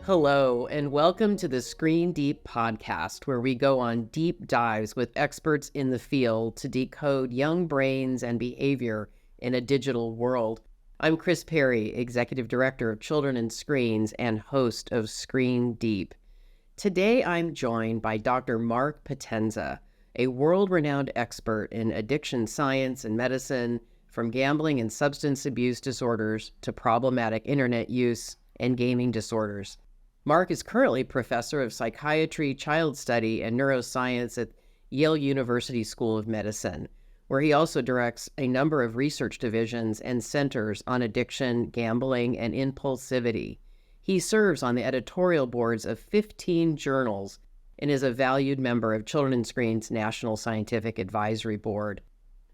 Hello, and welcome to the Screen Deep podcast, where we go on deep dives with experts in the field to decode young brains and behavior in a digital world. I'm Kris Perry, Executive Director of Children and Screens and host of Screen Deep. Today, I'm joined by Dr. Marc Potenza, a world-renowned expert in addiction science and medicine, from gambling and substance abuse disorders to problematic internet use and gaming disorders. Marc is currently professor of psychiatry, child study, and neuroscience at Yale University School of Medicine, where he also directs a number of research divisions and centers on addiction, gambling, and impulsivity. He serves on the editorial boards of 15 journals and is a valued member of Children and Screens National Scientific Advisory Board.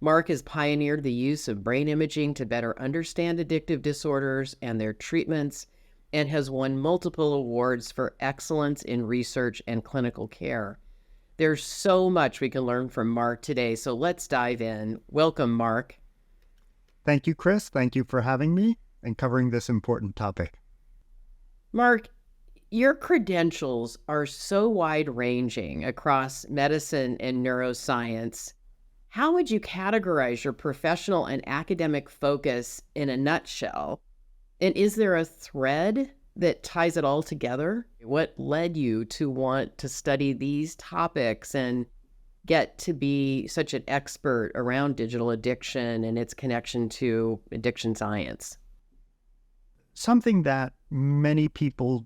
Marc has pioneered the use of brain imaging to better understand addictive disorders and their treatments, and has won multiple awards for excellence in research and clinical care. There's so much we can learn from Marc today, so let's dive in. Welcome, Marc. Thank you, Kris. Thank you for having me and covering this important topic. Marc, your credentials are so wide-ranging across medicine and neuroscience. How would you categorize your professional and academic focus in a nutshell? And is there a thread that ties it all together? What led you to want to study these topics and get to be such an expert around digital addiction and its connection to addiction science? Something that many people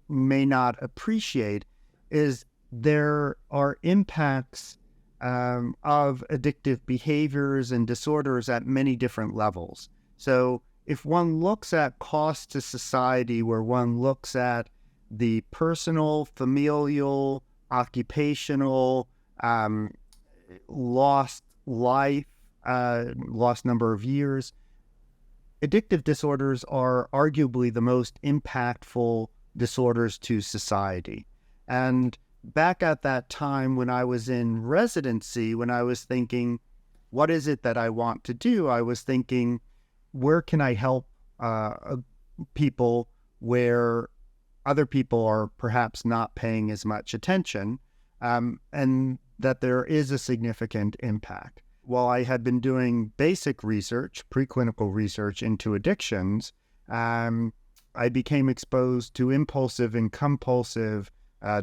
may not appreciate is there are impacts of addictive behaviors and disorders at many different levels. So if one looks at cost to society, where one looks at the personal, familial, occupational, lost life, lost number of years, addictive disorders are arguably the most impactful disorders to society. And back at that time when I was in residency, when I was thinking, what is it that I want to do? I was thinking, where can I help people where other people are perhaps not paying as much attention, and that there is a significant impact. While I had been doing basic research, preclinical research into addictions, I became exposed to impulsive and compulsive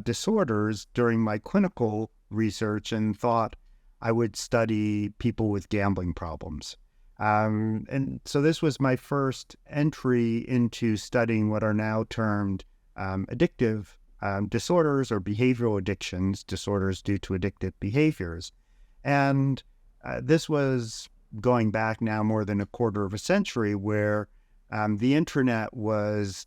disorders during my clinical research and thought I would study people with gambling problems. And so this was my first entry into studying what are now termed addictive disorders or behavioral addictions, disorders due to addictive behaviors. And this was going back now more than a quarter of a century, where the internet was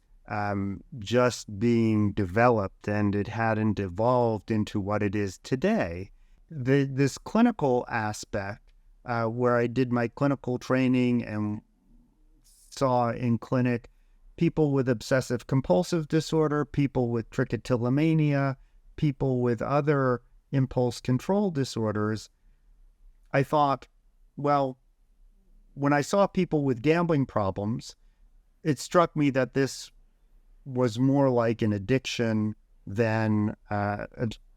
just being developed and it hadn't evolved into what it is today. This clinical aspect, where I did my clinical training and saw in clinic people with obsessive compulsive disorder, people with trichotillomania, people with other impulse control disorders, I thought, well, when I saw people with gambling problems, it struck me that this was more like an addiction than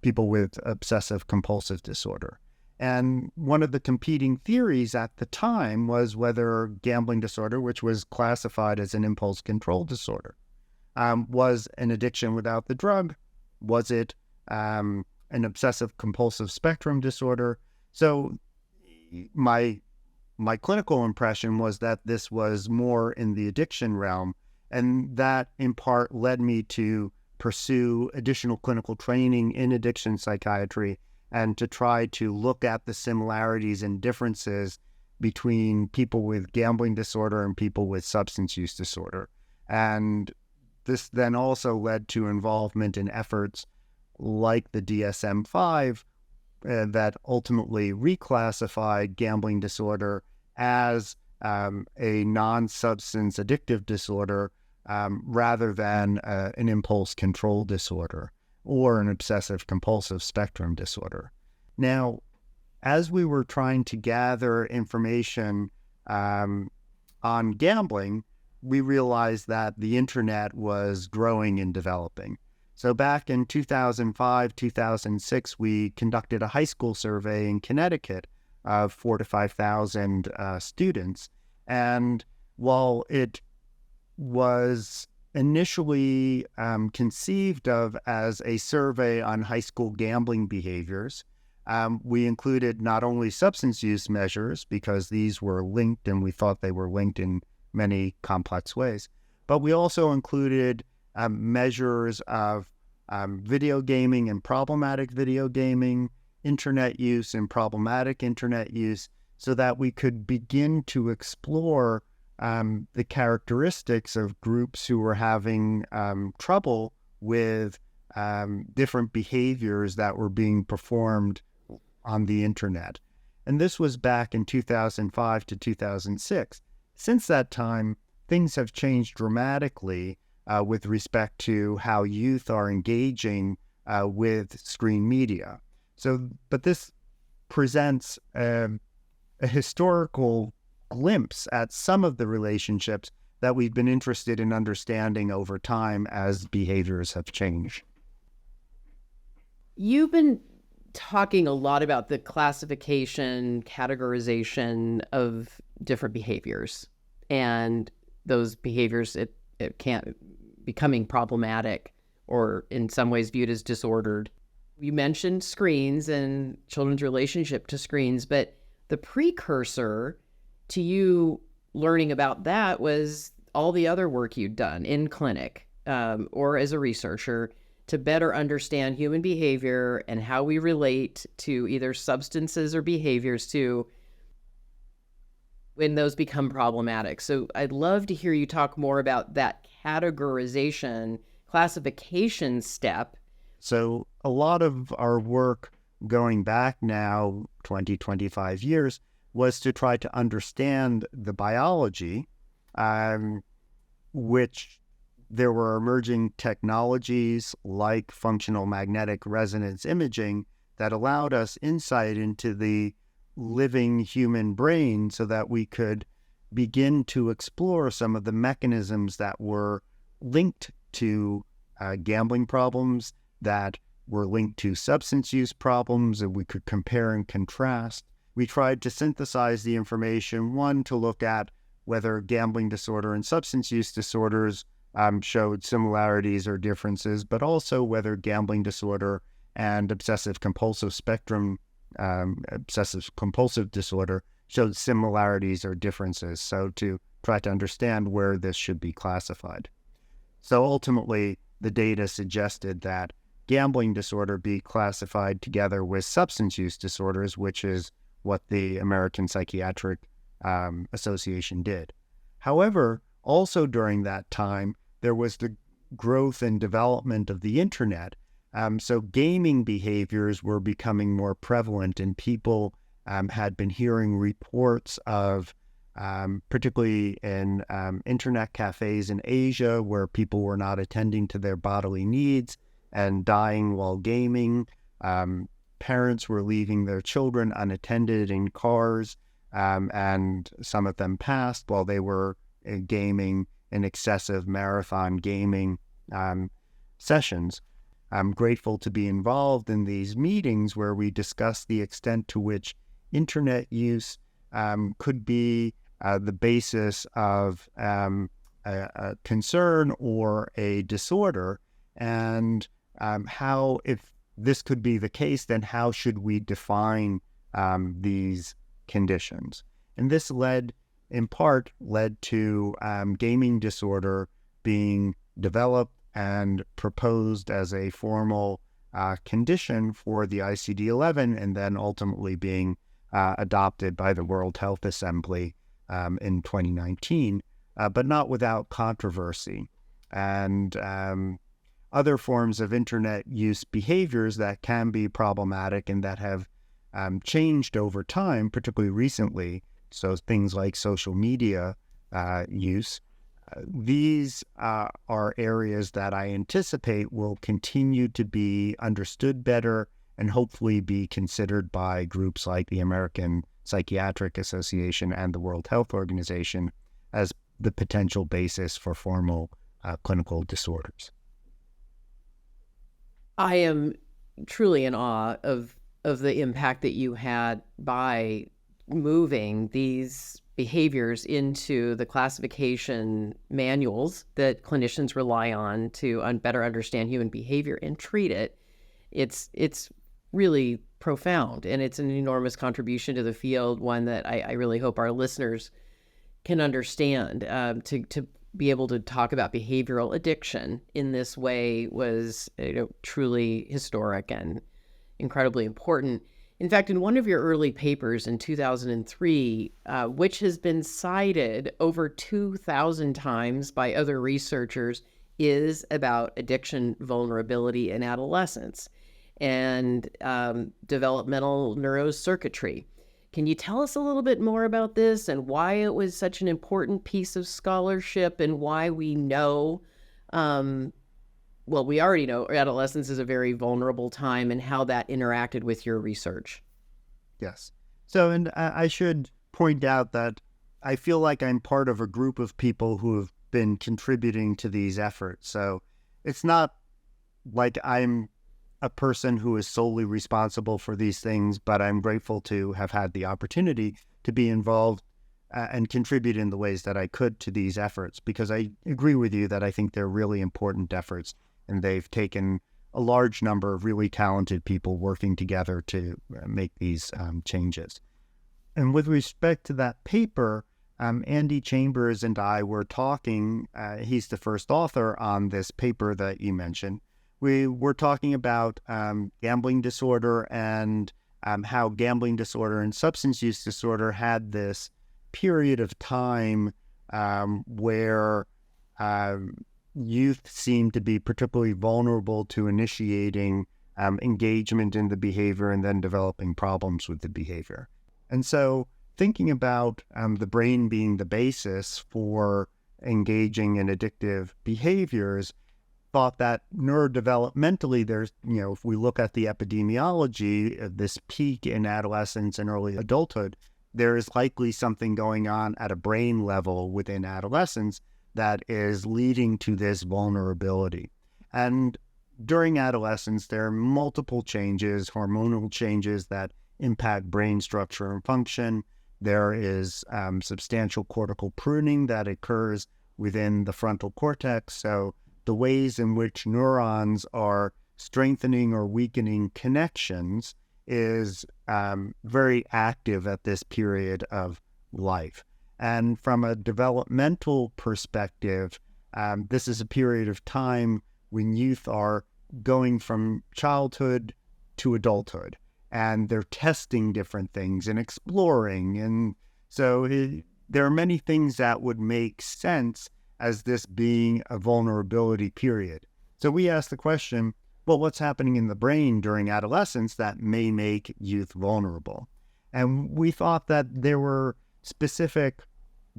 people with obsessive compulsive disorder. And one of the competing theories at the time was whether gambling disorder, which was classified as an impulse control disorder, was an addiction without the drug. Was it an obsessive compulsive spectrum disorder? So my clinical impression was that this was more in the addiction realm, and that in part led me to pursue additional clinical training in addiction psychiatry and to try to look at the similarities and differences between people with gambling disorder and people with substance use disorder. And this then also led to involvement in efforts like the DSM-5 that ultimately reclassified gambling disorder as a non-substance addictive disorder rather than an impulse control disorder or an obsessive compulsive spectrum disorder. Now, as we were trying to gather information on gambling, we realized that the internet was growing and developing. So back in 2005, 2006, we conducted a high school survey in Connecticut of 4,000 to 5,000 students. And while it was initially conceived of as a survey on high school gambling behaviors, we included not only substance use measures, because these were linked and we thought they were linked in many complex ways, but we also included measures of video gaming and problematic video gaming, internet use and problematic internet use, so that we could begin to explore the characteristics of groups who were having trouble with different behaviors that were being performed on the internet. And this was back in 2005 to 2006. Since that time, things have changed dramatically with respect to how youth are engaging with screen media. But this presents a historical glimpse at some of the relationships that we've been interested in understanding over time as behaviors have changed. You've been talking a lot about the classification, categorization of different behaviors, and those behaviors, it can't becoming problematic or in some ways viewed as disordered. You mentioned screens and children's relationship to screens, but the precursor to you learning about that was all the other work you'd done in clinic or as a researcher to better understand human behavior and how we relate to either substances or behaviors to when those become problematic. So I'd love to hear you talk more about that categorization, classification step. So a lot of our work going back now 20, 25 years was to try to understand the biology, which there were emerging technologies like functional magnetic resonance imaging that allowed us insight into the living human brain so that we could begin to explore some of the mechanisms that were linked to gambling problems, that were linked to substance use problems, and we could compare and contrast. We tried to synthesize the information, one, to look at whether gambling disorder and substance use disorders showed similarities or differences, but also whether gambling disorder and obsessive compulsive disorder showed similarities or differences. So to try to understand where this should be classified. So ultimately, the data suggested that gambling disorder be classified together with substance use disorders, which is what the American Psychiatric Association did. However, also during that time, there was the growth and development of the internet. So gaming behaviors were becoming more prevalent, and people had been hearing reports of, particularly in internet cafes in Asia, where people were not attending to their bodily needs and dying while gaming. Parents were leaving their children unattended in cars, and some of them passed while they were gaming in excessive marathon gaming sessions. I'm grateful to be involved in these meetings where we discuss the extent to which internet use could be the basis of a concern or a disorder, and how, if this could be the case, then how should we define these conditions? And this in part led to gaming disorder being developed and proposed as a formal condition for the ICD-11, and then ultimately being adopted by the World Health Assembly in 2019, but not without controversy. And other forms of internet use behaviors that can be problematic and that have changed over time, particularly recently, so things like social media use, these are areas that I anticipate will continue to be understood better and hopefully be considered by groups like the American Psychiatric Association and the World Health Organization as the potential basis for formal clinical disorders. I am truly in awe of the impact that you had by moving these behaviors into the classification manuals that clinicians rely on to better understand human behavior and treat it. It's really profound, and it's an enormous contribution to the field, one that I really hope our listeners can understand. To be able to talk about behavioral addiction in this way was truly historic and incredibly important. In fact, in one of your early papers in 2003, which has been cited over 2,000 times by other researchers, is about addiction vulnerability in adolescents and developmental neurocircuitry. Can you tell us a little bit more about this and why it was such an important piece of scholarship and why we know, we already know adolescence is a very vulnerable time and how that interacted with your research? Yes. So, and I should point out that I feel like I'm part of a group of people who have been contributing to these efforts. So it's not like I'm a person who is solely responsible for these things, but I'm grateful to have had the opportunity to be involved and contribute in the ways that I could to these efforts, because I agree with you that I think they're really important efforts, and they've taken a large number of really talented people working together to make these changes. And with respect to that paper, Andy Chambers and I were talking, he's the first author on this paper that you mentioned. We were talking about gambling disorder and how gambling disorder and substance use disorder had this period of time where youth seemed to be particularly vulnerable to initiating engagement in the behavior and then developing problems with the behavior. And so thinking about the brain being the basis for engaging in addictive behaviors, thought that neurodevelopmentally there's, if we look at the epidemiology of this peak in adolescence and early adulthood, there is likely something going on at a brain level within adolescence that is leading to this vulnerability. And during adolescence, there are multiple changes, hormonal changes that impact brain structure and function. There is substantial cortical pruning that occurs within the frontal cortex. So the ways in which neurons are strengthening or weakening connections is very active at this period of life. And from a developmental perspective, this is a period of time when youth are going from childhood to adulthood, and they're testing different things and exploring. And so there are many things that would make sense as this being a vulnerability period. So we asked the question, well, what's happening in the brain during adolescence that may make youth vulnerable? And we thought that there were specific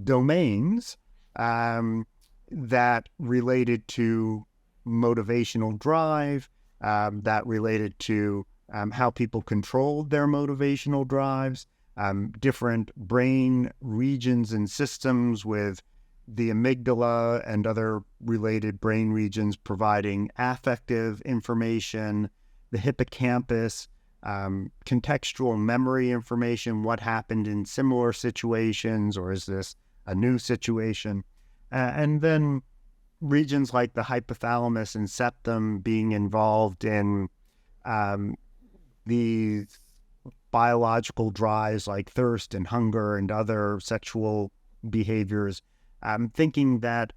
domains that related to motivational drive, that related to how people control their motivational drives, different brain regions and systems with the amygdala and other related brain regions providing affective information, the hippocampus, contextual memory information, what happened in similar situations, or is this a new situation? And then regions like the hypothalamus and septum being involved in these biological drives like thirst and hunger and other sexual behaviors. I'm thinking that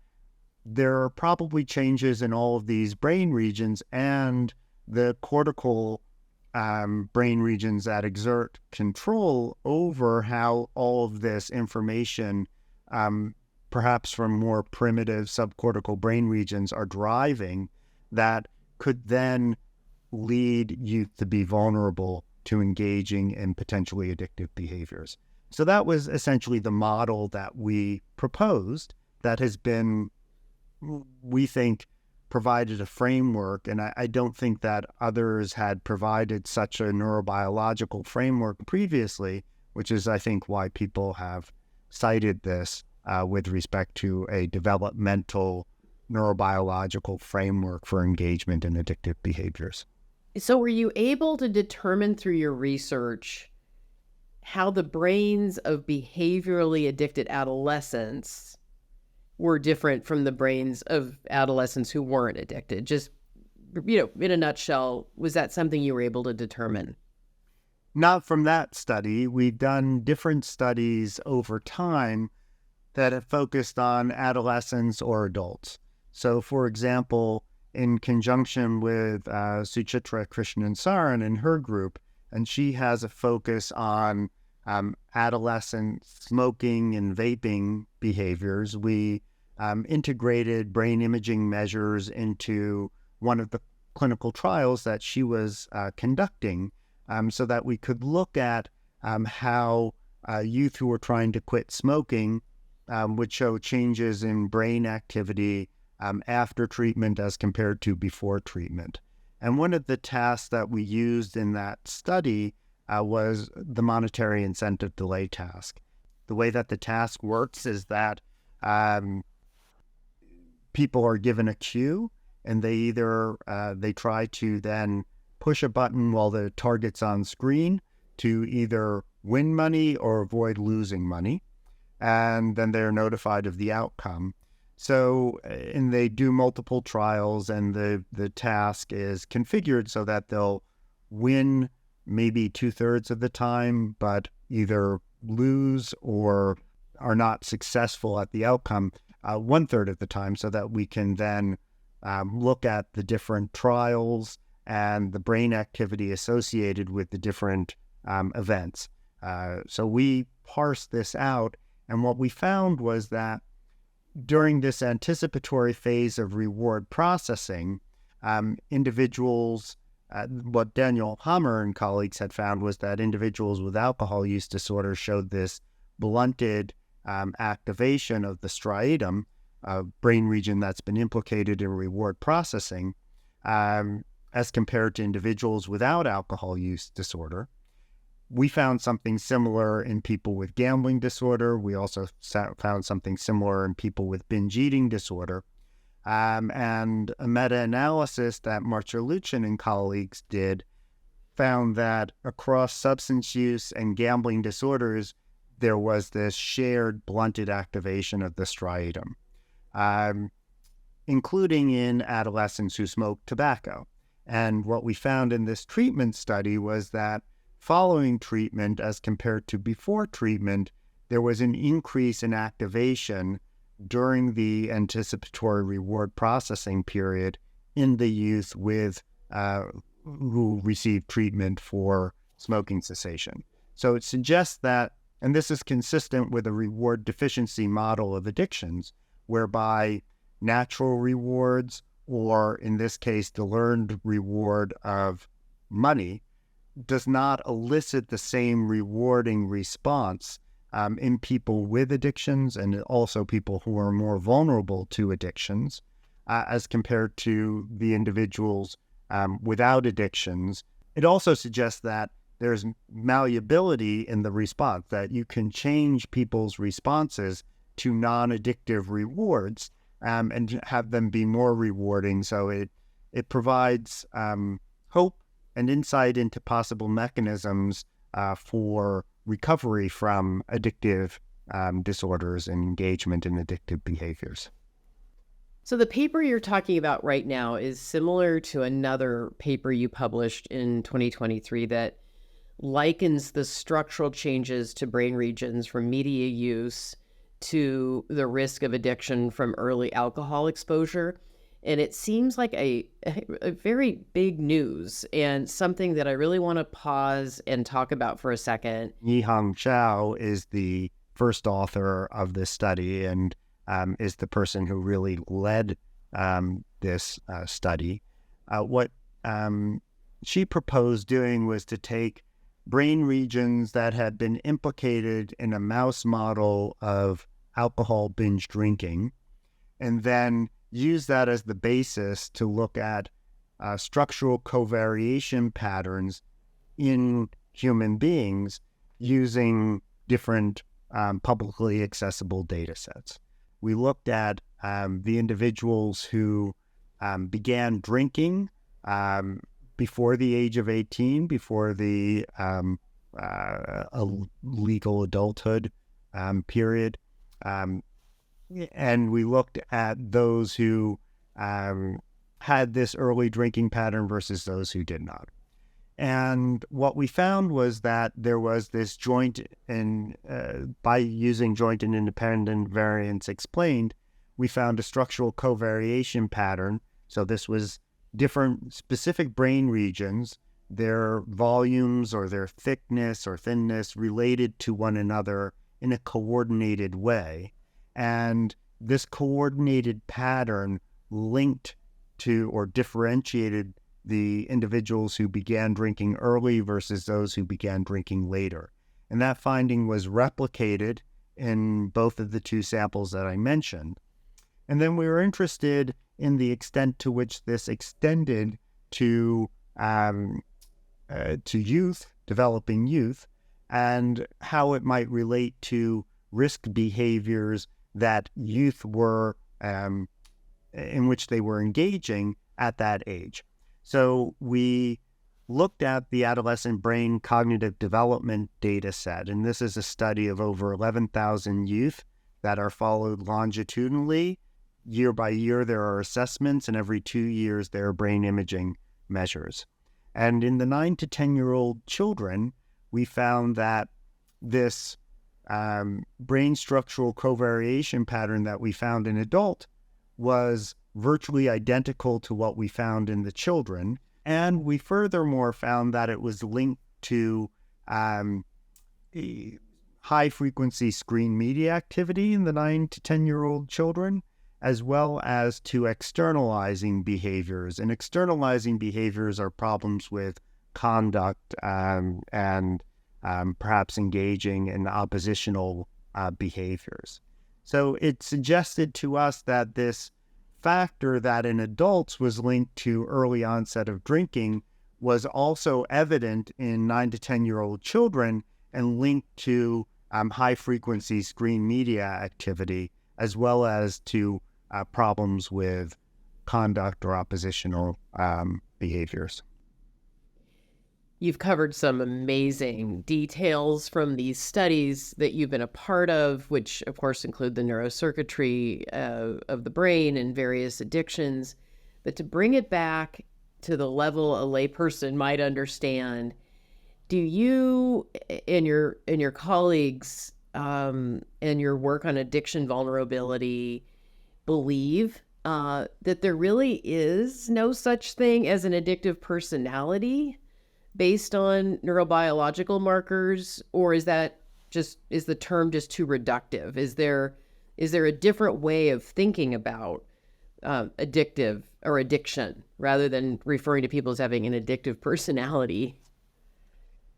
there are probably changes in all of these brain regions, and the cortical brain regions that exert control over how all of this information, perhaps from more primitive subcortical brain regions, are driving, that could then lead youth to be vulnerable to engaging in potentially addictive behaviors. So that was essentially the model that we proposed that has been, we think, provided a framework. And I don't think that others had provided such a neurobiological framework previously, which is, I think, why people have cited this with respect to a developmental neurobiological framework for engagement in addictive behaviors. So were you able to determine through your research how the brains of behaviorally addicted adolescents were different from the brains of adolescents who weren't addicted? Just, in a nutshell, was that something you were able to determine? Not from that study. We've done different studies over time that have focused on adolescents or adults. So, for example, in conjunction with Suchitra Krishnan and her group, and she has a focus on adolescent smoking and vaping behaviors, we integrated brain imaging measures into one of the clinical trials that she was conducting, so that we could look at how youth who were trying to quit smoking would show changes in brain activity after treatment as compared to before treatment. And one of the tasks that we used in that study was the monetary incentive delay task. The way that the task works is that people are given a cue, and they try to then push a button while the target's on screen to either win money or avoid losing money. And then they're notified of the outcome. So, and they do multiple trials, and the task is configured so that they'll win maybe 2/3 of the time, but either lose or are not successful at the outcome 1/3 of the time, so that we can then look at the different trials and the brain activity associated with the different events. So we parsed this out, and what we found was that during this anticipatory phase of reward processing, individuals, what Daniel Hammer and colleagues had found was that individuals with alcohol use disorder showed this blunted activation of the striatum, a brain region that's been implicated in reward processing, as compared to individuals without alcohol use disorder. We found something similar in people with gambling disorder. We also found something similar in people with binge eating disorder. And a meta-analysis that Marcelluchin and colleagues did found that across substance use and gambling disorders, there was this shared blunted activation of the striatum, including in adolescents who smoked tobacco. And what we found in this treatment study was that following treatment as compared to before treatment, there was an increase in activation during the anticipatory reward processing period in the youth with who received treatment for smoking cessation. So it suggests that, and this is consistent with a reward deficiency model of addictions, whereby natural rewards, or in this case, the learned reward of money, does not elicit the same rewarding response in people with addictions, and also people who are more vulnerable to addictions, as compared to the individuals without addictions. It also suggests that there's malleability in the response, that you can change people's responses to non-addictive rewards and have them be more rewarding. So it provides hope and insight into possible mechanisms for recovery from addictive disorders and engagement in addictive behaviors. So the paper you're talking about right now is similar to another paper you published in 2023 that likens the structural changes to brain regions from media use to the risk of addiction from early alcohol exposure. And it seems like a very big news, and something that I really want to pause and talk about for a second. Yihang Zhao is the first author of this study and is the person who really led this study. What she proposed doing was to take brain regions that had been implicated in a mouse model of alcohol binge drinking, and then use that as the basis to look at structural covariation patterns in human beings using different publicly accessible data sets. We looked at the individuals who began drinking before the age of 18, before the legal adulthood period. And we looked at those who had this early drinking pattern versus those who did not. And what we found was that there was this joint and by using joint and independent variance explained, we found a structural covariation pattern. So this was different specific brain regions, their volumes or their thickness or thinness related to one another in a coordinated way. And this coordinated pattern linked to or differentiated the individuals who began drinking early versus those who began drinking later. And that finding was replicated in both of the two samples that I mentioned. And then we were interested in the extent to which this extended to youth, developing youth, and how it might relate to risk behaviors that youth were, in which they were engaging at that age. So we looked at the adolescent brain cognitive development data set, and this is a study of over 11,000 youth that are followed longitudinally. Year by year, there are assessments, and every 2 years, there are brain imaging measures. And in the 9 to 10-year-old children, we found that this brain structural covariation pattern that we found in adult was virtually identical to what we found in the children. And we furthermore found that it was linked to high-frequency screen media activity in the 9 to 10-year-old children, as well as to externalizing behaviors. And externalizing behaviors are problems with conduct and perhaps engaging in oppositional behaviors. So it suggested to us that this factor that in adults was linked to early onset of drinking was also evident in 9 to 10-year-old children and linked to high-frequency screen media activity, as well as to problems with conduct or oppositional behaviors. You've covered some amazing details from these studies that you've been a part of, which of course include the neurocircuitry of the brain and various addictions. But to bring it back to the level a layperson might understand, do you and your colleagues and your work on addiction vulnerability believe that there really is no such thing as an addictive personality based on neurobiological markers, or is the term just too reductive? Is there a different way of thinking about addictive or addiction rather than referring to people as having an addictive personality?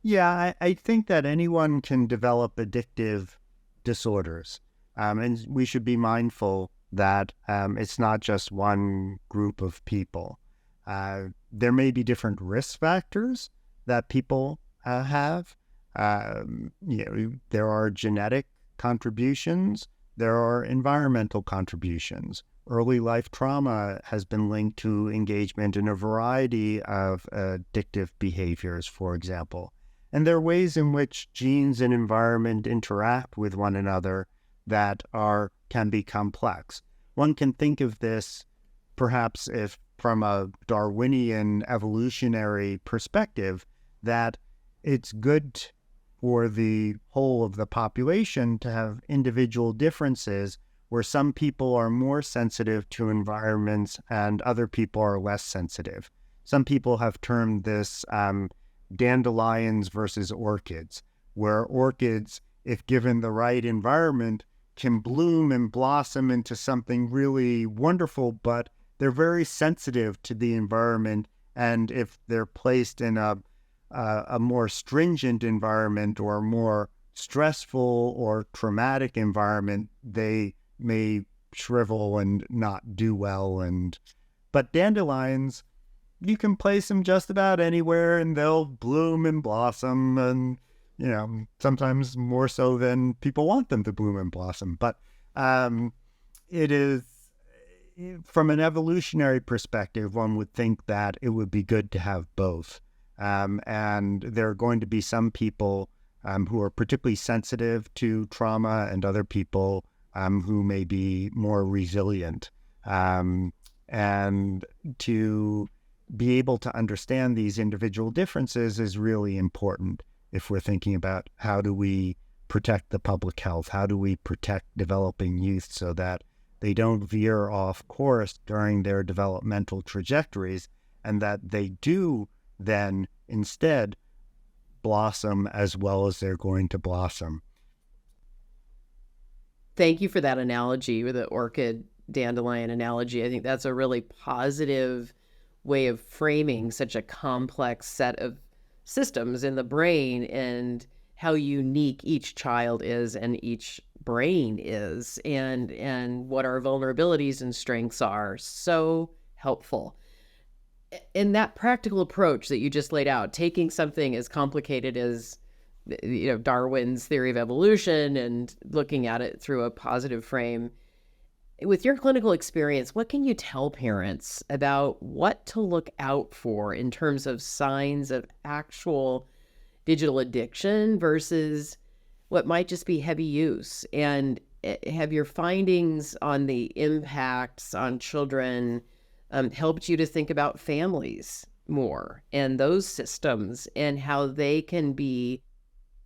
Yeah, I think that anyone can develop addictive disorders, and we should be mindful that it's not just one group of people. There may be different risk factors that people have. There are genetic contributions, there are environmental contributions. Early life trauma has been linked to engagement in a variety of addictive behaviors, for example. And there are ways in which genes and environment interact with one another that can be complex. One can think of this perhaps if from a Darwinian evolutionary perspective, that it's good for the whole of the population to have individual differences where some people are more sensitive to environments and other people are less sensitive. Some people have termed this dandelions versus orchids, where orchids, if given the right environment, can bloom and blossom into something really wonderful, but they're very sensitive to the environment. And if they're placed in a more stringent environment or a more stressful or traumatic environment, they may shrivel and not do well. But dandelions, you can place them just about anywhere and they'll bloom and blossom, and sometimes more so than people want them to bloom and blossom. But it is, from an evolutionary perspective, one would think that it would be good to have both. And there are going to be some people who are particularly sensitive to trauma, and other people who may be more resilient. And to be able to understand these individual differences is really important if we're thinking about how do we protect the public health, how do we protect developing youth so that they don't veer off course during their developmental trajectories, and that they do then instead blossom as well as they're going to blossom. Thank you for that analogy, with the orchid dandelion analogy. I think that's a really positive way of framing such a complex set of systems in the brain, and how unique each child is and each brain is, and what our vulnerabilities and strengths are. So helpful. And that practical approach that you just laid out, taking something as complicated as Darwin's theory of evolution and looking at it through a positive frame. With your clinical experience, what can you tell parents about what to look out for in terms of signs of actual digital addiction versus what might just be heavy use? And have your findings on the impacts on children helped you to think about families more and those systems and how they can be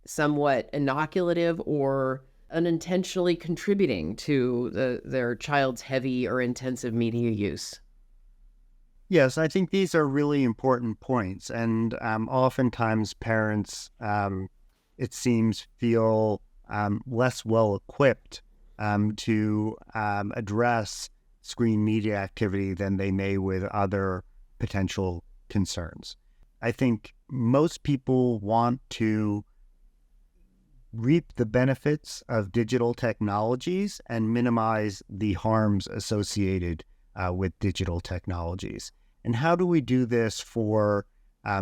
somewhat inoculative or unintentionally contributing to their child's heavy or intensive media use? Yes, I think these are really important points. And oftentimes parents, it seems, feel less well equipped to address screen media activity than they may with other potential concerns. I think most people want to reap the benefits of digital technologies and minimize the harms associated with digital technologies. And how do we do this for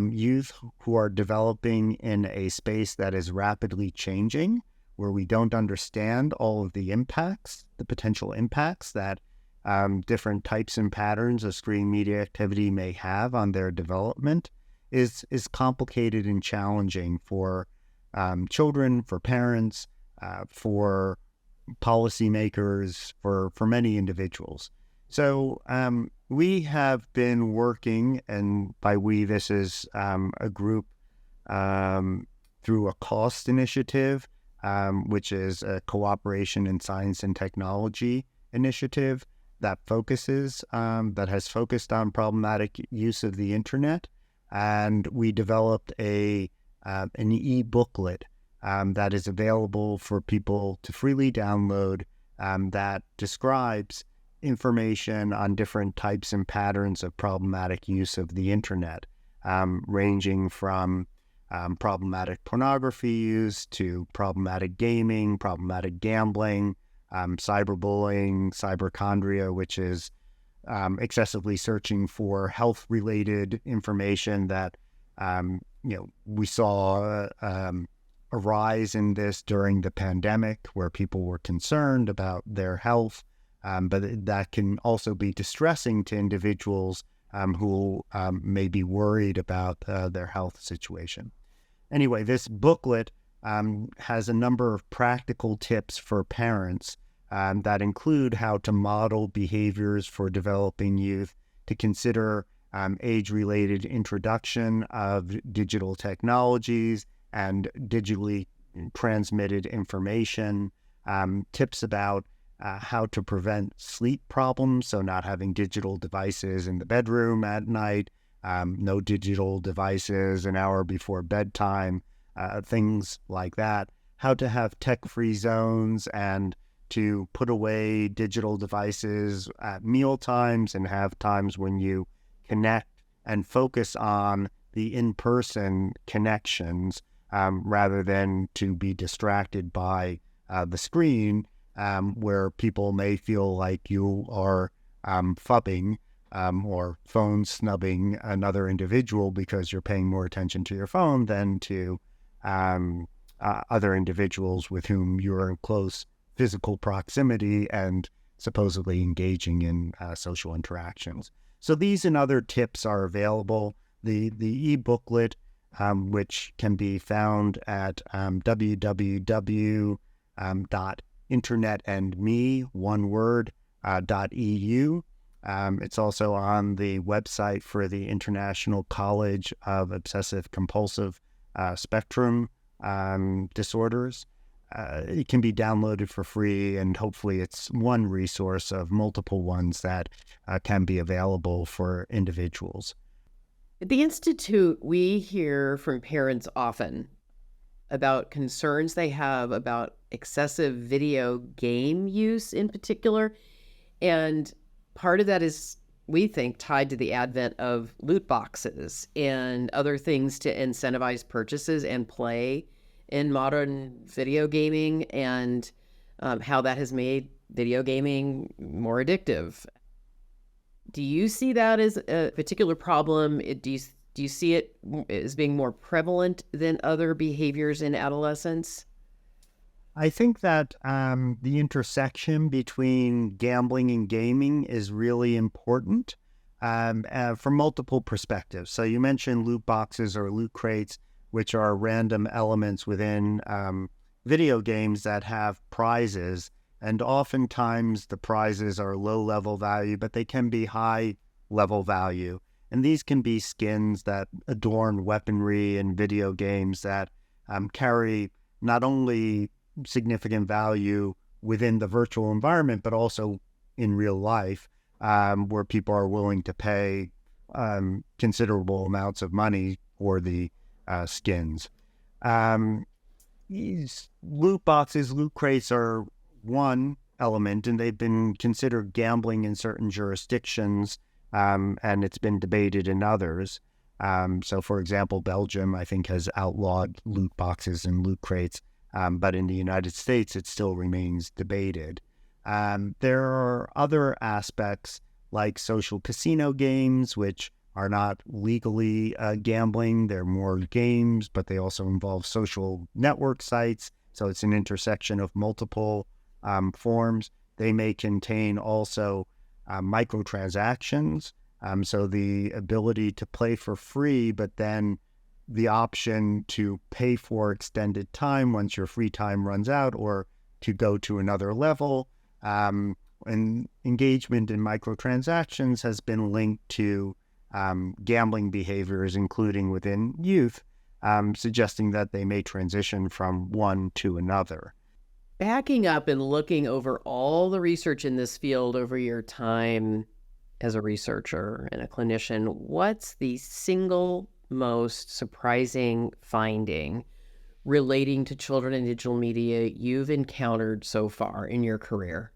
youth who are developing in a space that is rapidly changing, where we don't understand all of the impacts, the potential impacts that different types and patterns of screen media activity may have on their development is complicated and challenging for children, for parents, for policymakers, for many individuals. So we have been working, and by we, this is a group through a COST initiative, which is a Cooperation in Science and Technology initiative that has focused on problematic use of the internet. And we developed an e-booklet that is available for people to freely download that describes information on different types and patterns of problematic use of the internet, ranging from problematic pornography use to problematic gaming, problematic gambling, cyberbullying, cyberchondria, which is excessively searching for health-related information that we saw a rise in this during the pandemic, where people were concerned about their health, but that can also be distressing to individuals who may be worried about their health situation. Anyway, this booklet has a number of practical tips for parents that include how to model behaviors for developing youth, to consider age-related introduction of digital technologies and digitally transmitted information, tips about how to prevent sleep problems, so not having digital devices in the bedroom at night, no digital devices an hour before bedtime, things like that, how to have tech-free zones and to put away digital devices at meal times and have times when you connect and focus on the in-person connections rather than to be distracted by the screen, where people may feel like you are phubbing or phone snubbing another individual because you're paying more attention to your phone than to other individuals with whom you're in close physical proximity and supposedly engaging in social interactions. So these and other tips are available. The e-booklet, which can be found at www.internetandme, one word, .eu. It's also on the website for the International College of Obsessive Compulsive Spectrum Disorders. It can be downloaded for free, and hopefully it's one resource of multiple ones that can be available for individuals. At the Institute, we hear from parents often about concerns they have about excessive video game use in particular. And part of that is, we think, tied to the advent of loot boxes and other things to incentivize purchases and play in modern video gaming, and how that has made video gaming more addictive. Do you see that as a particular problem? Do you see it as being more prevalent than other behaviors in adolescence? I think that the intersection between gambling and gaming is really important from multiple perspectives. So you mentioned loot boxes or loot crates, which are random elements within video games that have prizes. And oftentimes the prizes are low-level value, but they can be high-level value. And these can be skins that adorn weaponry in video games that carry not only significant value within the virtual environment, but also in real life, where people are willing to pay considerable amounts of money for the skins. These loot boxes, loot crates are one element, and they've been considered gambling in certain jurisdictions, and it's been debated in others. So, for example, Belgium, I think, has outlawed loot boxes and loot crates, but in the United States, it still remains debated. There are other aspects like social casino games, which are not legally gambling. They're more games, but they also involve social network sites. So it's an intersection of multiple forms. They may contain also microtransactions. So the ability to play for free, but then the option to pay for extended time once your free time runs out, or to go to another level. And engagement in microtransactions has been linked to gambling behaviors, including within youth, suggesting that they may transition from one to another. Backing up and looking over all the research in this field over your time as a researcher and a clinician, what's the single most surprising finding relating to children and digital media you've encountered so far in your career?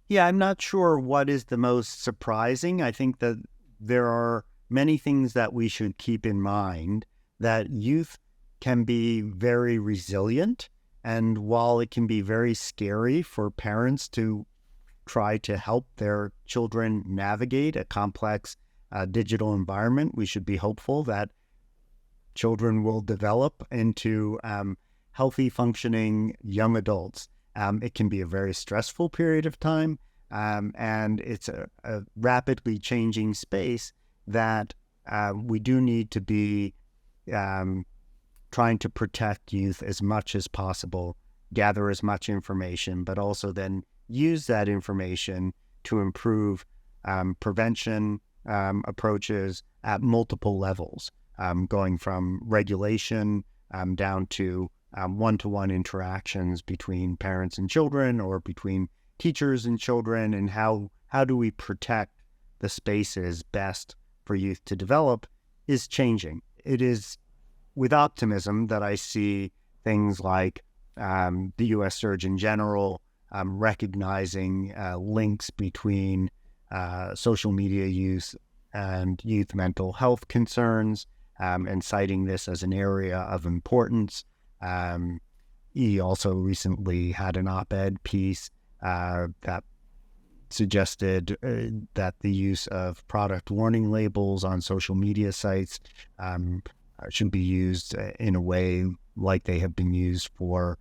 Yeah, I'm not sure what is the most surprising. I think that there are many things that we should keep in mind, that youth can be very resilient. And while it can be very scary for parents to try to help their children navigate a complex digital environment, we should be hopeful that children will develop into healthy, functioning young adults. It can be a very stressful period of time, and it's a rapidly changing space that we do need to be trying to protect youth as much as possible, gather as much information, but also then use that information to improve prevention approaches at multiple levels, going from regulation down to one-to-one interactions between parents and children, or between teachers and children, and how do we protect the spaces best for youth to develop is changing. It is with optimism that I see things like the U.S. Surgeon General recognizing links between social media use and youth mental health concerns, and citing this as an area of importance. He also recently had an op-ed piece that suggested that the use of product warning labels on social media sites should be used in a way like they have been used for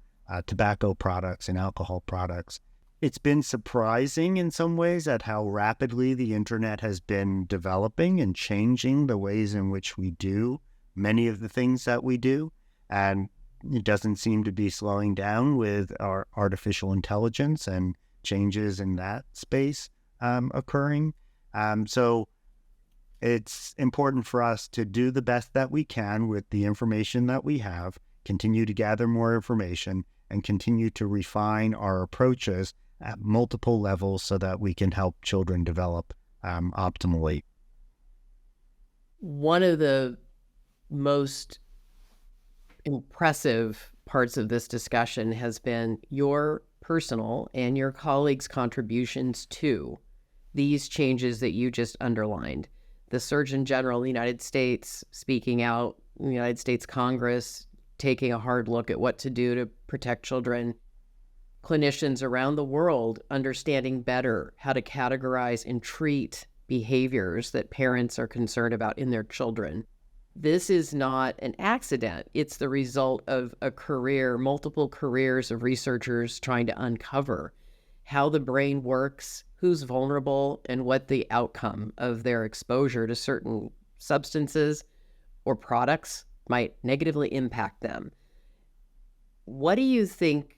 tobacco products and alcohol products. It's been surprising in some ways at how rapidly the internet has been developing and changing the ways in which we do many of the things that we do. And it doesn't seem to be slowing down with our artificial intelligence and changes in that space occurring. So it's important for us to do the best that we can with the information that we have, continue to gather more information, and continue to refine our approaches at multiple levels so that we can help children develop optimally. One of the most impressive parts of this discussion has been your personal and your colleagues' contributions to these changes that you just underlined. The Surgeon General of the United States speaking out, the United States Congress taking a hard look at what to do to protect children, clinicians around the world understanding better how to categorize and treat behaviors that parents are concerned about in their children. This is not an accident. It's the result of a career, multiple careers of researchers trying to uncover how the brain works, who's vulnerable, and what the outcome of their exposure to certain substances or products might negatively impact them. What do you think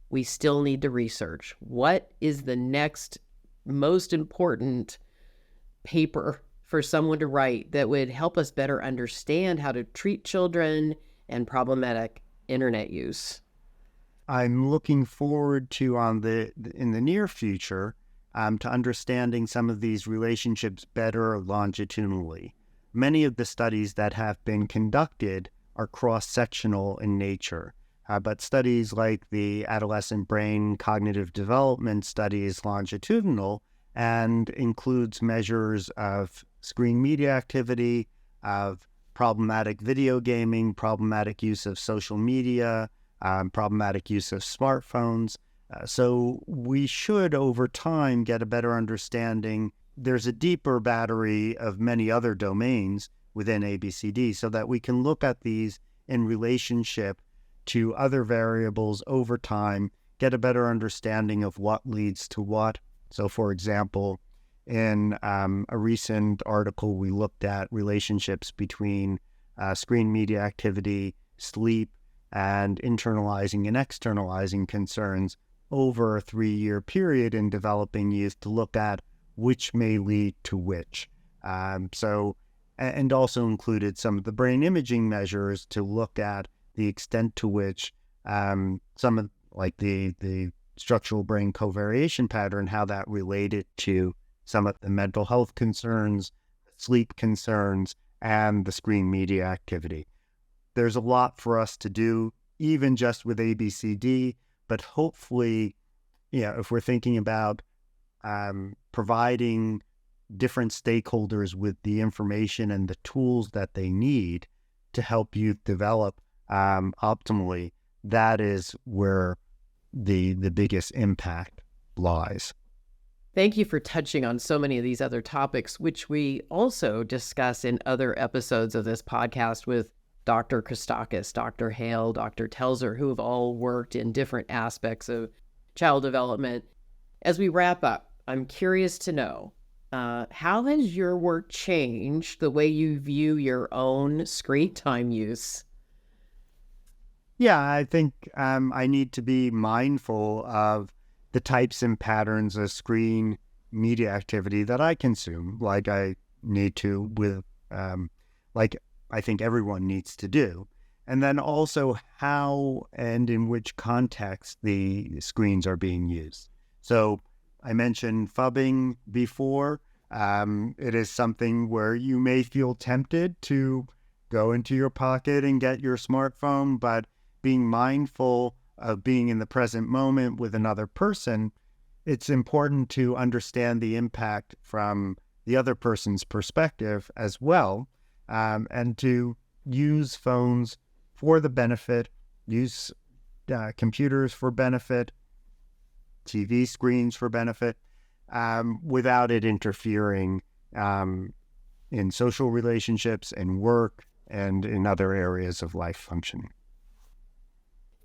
we still need to research? What is the next most important paper for someone to write that would help us better understand how to treat children and problematic internet use? I'm looking forward to in the near future to understanding some of these relationships better longitudinally. Many of the studies that have been conducted are cross-sectional in nature, but studies like the adolescent brain cognitive development study is longitudinal and includes measures of screen media activity, of problematic video gaming, problematic use of social media, problematic use of smartphones. So we should, over time, get a better understanding. There's a deeper battery of many other domains within ABCD so that we can look at these in relationship to other variables over time, get a better understanding of what leads to what. So, for example, in a recent article, we looked at relationships between screen media activity, sleep, and internalizing and externalizing concerns over a 3-year period in developing youth to look at which may lead to which. And also included some of the brain imaging measures to look at the extent to which some of like the structural brain covariation pattern, how that related to some of the mental health concerns, sleep concerns, and the screen media activity. There's a lot for us to do, even just with ABCD, but hopefully, if we're thinking about providing different stakeholders with the information and the tools that they need to help youth develop optimally, that is where the biggest impact lies. Thank you for touching on so many of these other topics, which we also discuss in other episodes of this podcast with Dr. Christakis, Dr. Hale, Dr. Telzer, who have all worked in different aspects of child development. As we wrap up, I'm curious to know, how has your work changed the way you view your own screen time use? Yeah, I think I need to be mindful of the types and patterns of screen media activity that I consume, like I need to with, like I think everyone needs to do. And then also how and in which context the screens are being used. So I mentioned phubbing before. It is something where you may feel tempted to go into your pocket and get your smartphone, but being mindful of being in the present moment with another person, it's important to understand the impact from the other person's perspective as well, and to use phones for the benefit, use computers for benefit, TV screens for benefit, without it interfering in social relationships and work and in other areas of life functioning.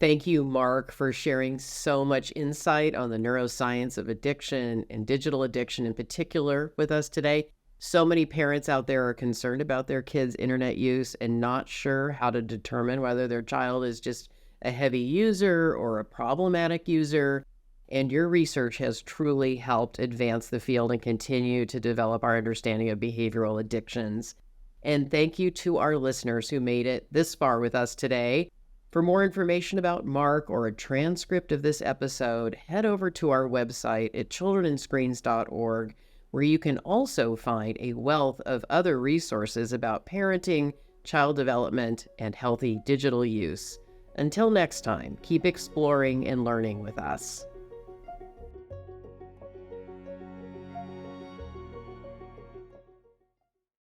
Thank you, Marc, for sharing so much insight on the neuroscience of addiction and digital addiction in particular with us today. So many parents out there are concerned about their kids' internet use and not sure how to determine whether their child is just a heavy user or a problematic user. And your research has truly helped advance the field and continue to develop our understanding of behavioral addictions. And thank you to our listeners who made it this far with us today. For more information about Marc or a transcript of this episode, head over to our website at childrenandscreens.org, where you can also find a wealth of other resources about parenting, child development, and healthy digital use. Until next time, keep exploring and learning with us.